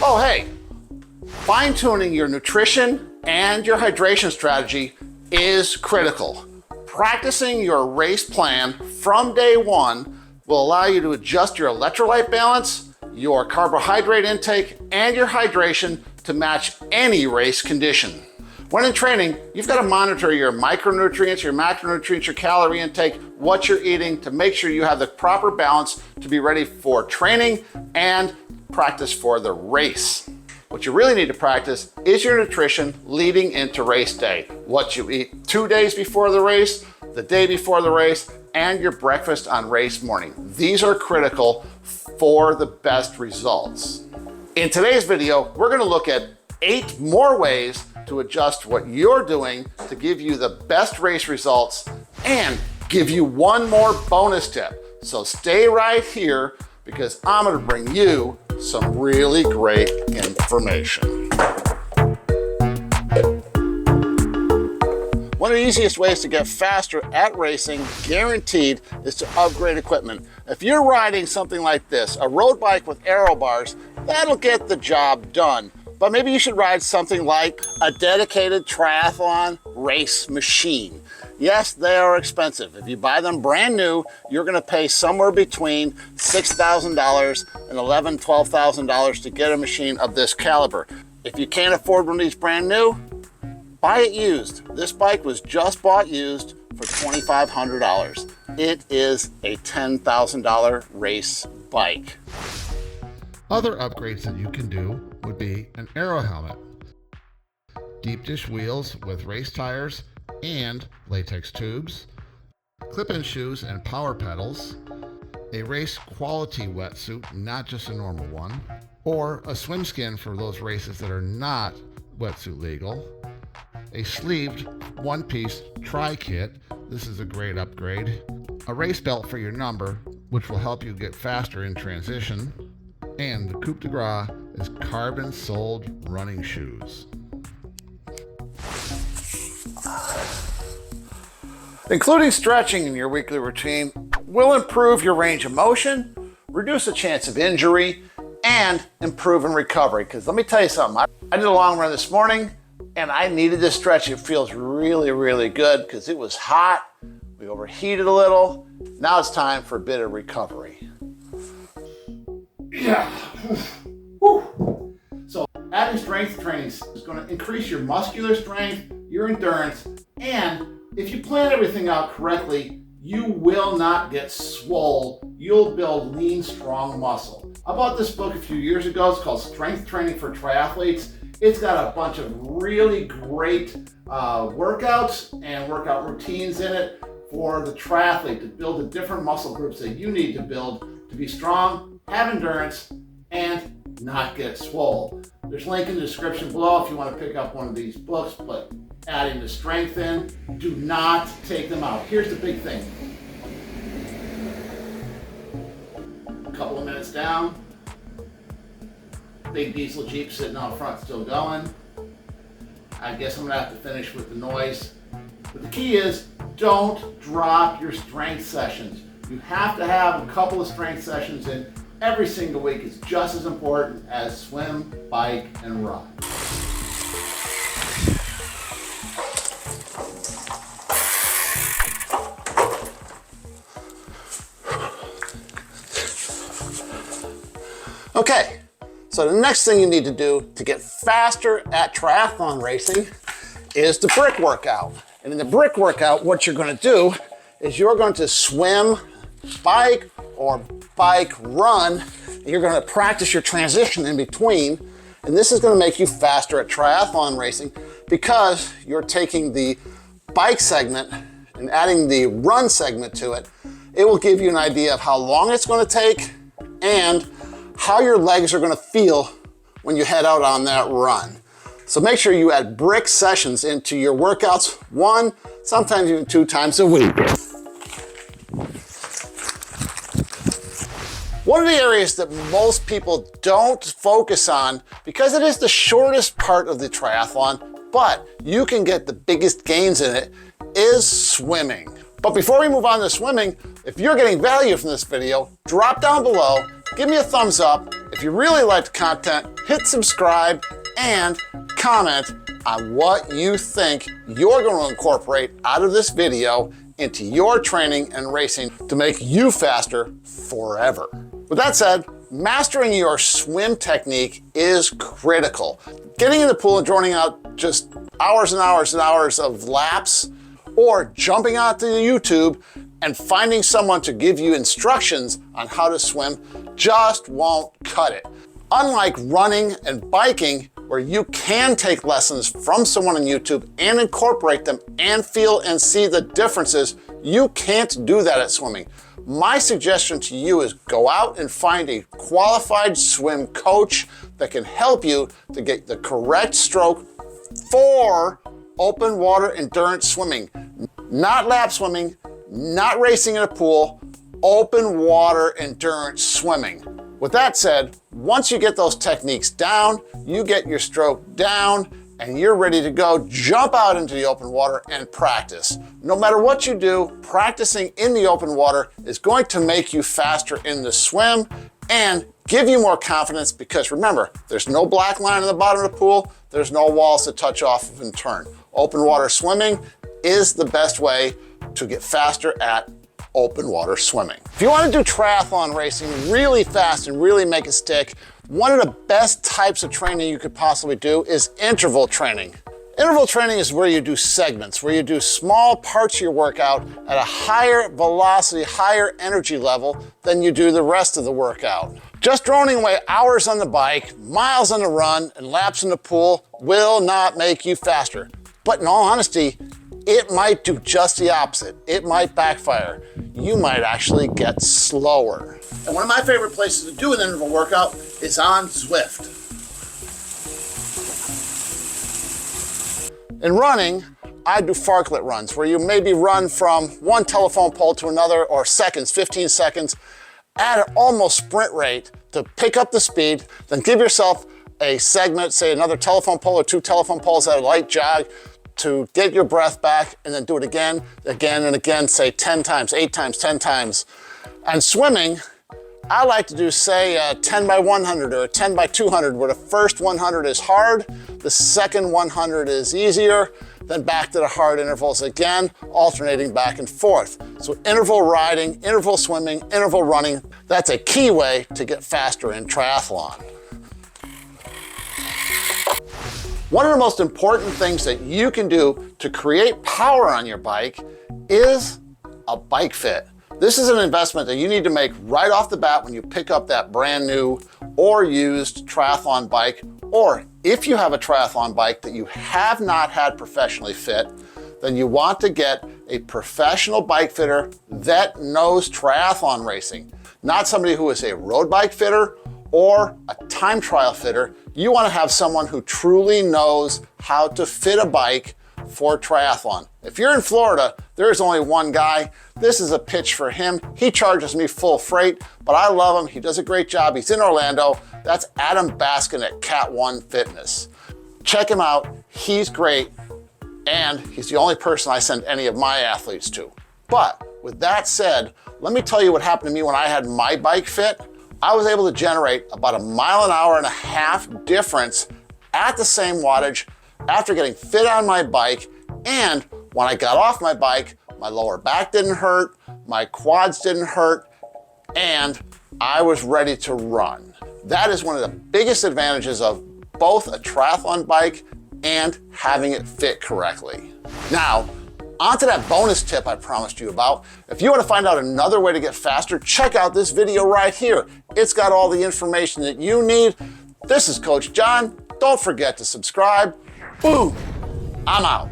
Oh, hey, fine-tuning your nutrition and your hydration strategy is critical. Practicing your race plan from day one will allow you to adjust your electrolyte balance, your carbohydrate intake, and your hydration to match any race condition. When in training, you've got to monitor your micronutrients, your macronutrients, your calorie intake, what you're eating to make sure you have the proper balance to be ready for training and practice for the race. What you really need to practice is your nutrition leading into race day. What you eat 2 days before the race, the day before the race, and your breakfast on race morning. These are critical for the best results. In today's video, we're gonna look at 8 more ways to adjust what you're doing to give you the best race results and give you one more bonus tip. So stay right here because I'm gonna bring you some really great information. One of the easiest ways to get faster at racing, guaranteed, is to upgrade equipment. If you're riding something like this, a road bike with aero bars, that'll get the job done. But maybe you should ride something like a dedicated triathlon race machine. Yes, they are expensive. If you buy them brand new, you're gonna pay somewhere between $6,000 and $11,000, $12,000 to get a machine of this caliber. If you can't afford one of these brand new, buy it used. This bike was just bought used for $2,500. It is a $10,000 race bike. Other upgrades that you can do would be an aero helmet, deep dish wheels with race tires and latex tubes, clip-in shoes and power pedals, a race quality wetsuit, not just a normal one, or a swim skin for those races that are not wetsuit legal, a sleeved one-piece tri-kit, this is a great upgrade, a race belt for your number, which will help you get faster in transition, and the coup de grace is carbon-soled running shoes. Including stretching in your weekly routine will improve your range of motion, reduce the chance of injury, and improve in recovery. Because let me tell you something, I did a long run this morning and I needed this stretch. It feels really, really good because it was hot, we overheated a little. Now it's time for a bit of recovery. Yeah. Whew. So adding strength training is going to increase your muscular strength, your endurance, and if you plan everything out correctly, you will not get swole. You'll build lean, strong muscle. I bought this book a few years ago. It's called Strength Training for Triathletes. It's got a bunch of really great workouts and workout routines in it for the triathlete to build the different muscle groups that you need to build to be strong, have endurance, and not get swole. There's a link in the description below if you want to pick up one of these books, but adding the strength in, do not take them out. Here's the big thing. A couple of minutes down, big diesel Jeep sitting out front still going. I guess I'm gonna have to finish with the noise. But the key is, don't drop your strength sessions. You have to have a couple of strength sessions in every single week. It's just as important as swim, bike, and run. Okay, so the next thing you need to do to get faster at triathlon racing is the brick workout. And in the brick workout, what you're going to do is you're going to swim, bike, or bike run, and you're going to practice your transition in between. And this is going to make you faster at triathlon racing because you're taking the bike segment and adding the run segment to it. It will give you an idea of how long it's going to take and how your legs are going to feel when you head out on that run. So make sure you add brick sessions into your workouts 1, sometimes even 2 times a week. One of the areas that most people don't focus on, because it is the shortest part of the triathlon, but you can get the biggest gains in it, is swimming. But before we move on to swimming, if you're getting value from this video, drop down below Give me a thumbs up. If you really like the content, hit subscribe and comment on what you think you're going to incorporate out of this video into your training and racing to make you faster forever. With that said, mastering your swim technique is critical. Getting in the pool and droning out just hours and hours and hours of laps, or jumping onto YouTube and finding someone to give you instructions on how to swim just won't cut it. Unlike running and biking, where you can take lessons from someone on YouTube and incorporate them and feel and see the differences, you can't do that at swimming. My suggestion to you is go out and find a qualified swim coach that can help you to get the correct stroke for open water endurance swimming. Not lap swimming, not racing in a pool, open water endurance swimming. With that said, once you get those techniques down, you get your stroke down, and you're ready to go, jump out into the open water and practice. No matter what you do, practicing in the open water is going to make you faster in the swim and give you more confidence, because remember, there's no black line in the bottom of the pool, there's no walls to touch off of and turn. Open water swimming is the best way to get faster at open water swimming. If you want to do triathlon racing really fast and really make it stick, one of the best types of training you could possibly do is interval training. Interval training is where you do segments, where you do small parts of your workout at a higher velocity, higher energy level than you do the rest of the workout. Just droning away hours on the bike, miles on the run, and laps in the pool will not make you faster. But in all honesty, it might do just the opposite. It might backfire. You might actually get slower. And one of my favorite places to do an interval workout is on Zwift. In running, I do farklet runs, where you maybe run from one telephone pole to another, or seconds, 15 seconds, at an almost sprint rate to pick up the speed, then give yourself a segment, say another telephone pole or 2 telephone poles at a light jog, to get your breath back, and then do it again, and again, say 10 times, 8 times, 10 times. And swimming, I like to do, say, a 10 by 100 or a 10 by 200, where the first 100 is hard, the second 100 is easier, then back to the hard intervals again, alternating back and forth. So interval riding, interval swimming, interval running, that's a key way to get faster in triathlon. One of the most important things that you can do to create power on your bike is a bike fit. This is an investment that you need to make right off the bat when you pick up that brand new or used triathlon bike, or if you have a triathlon bike that you have not had professionally fit, then you want to get a professional bike fitter that knows triathlon racing, not somebody who is a road bike fitter or a time trial fitter. You want to have someone who truly knows how to fit a bike for triathlon. If you're in Florida, there's only one guy. This is a pitch for him. He charges me full freight, but I love him. He does a great job. He's in Orlando. That's Adam Baskin at Cat One Fitness. Check him out. He's great, and he's the only person I send any of my athletes to. But with that said, let me tell you what happened to me when I had my bike fit. I was able to generate about 1.5 mile difference at the same wattage after getting fit on my bike. And when I got off my bike, my lower back didn't hurt, my quads didn't hurt, and I was ready to run. That is one of the biggest advantages of both a triathlon bike and having it fit correctly. Now, on to that bonus tip I promised you about. If you want to find out another way to get faster, check out this video right here. It's got all the information that you need. This is Coach John. Don't forget to subscribe. Boom, I'm out.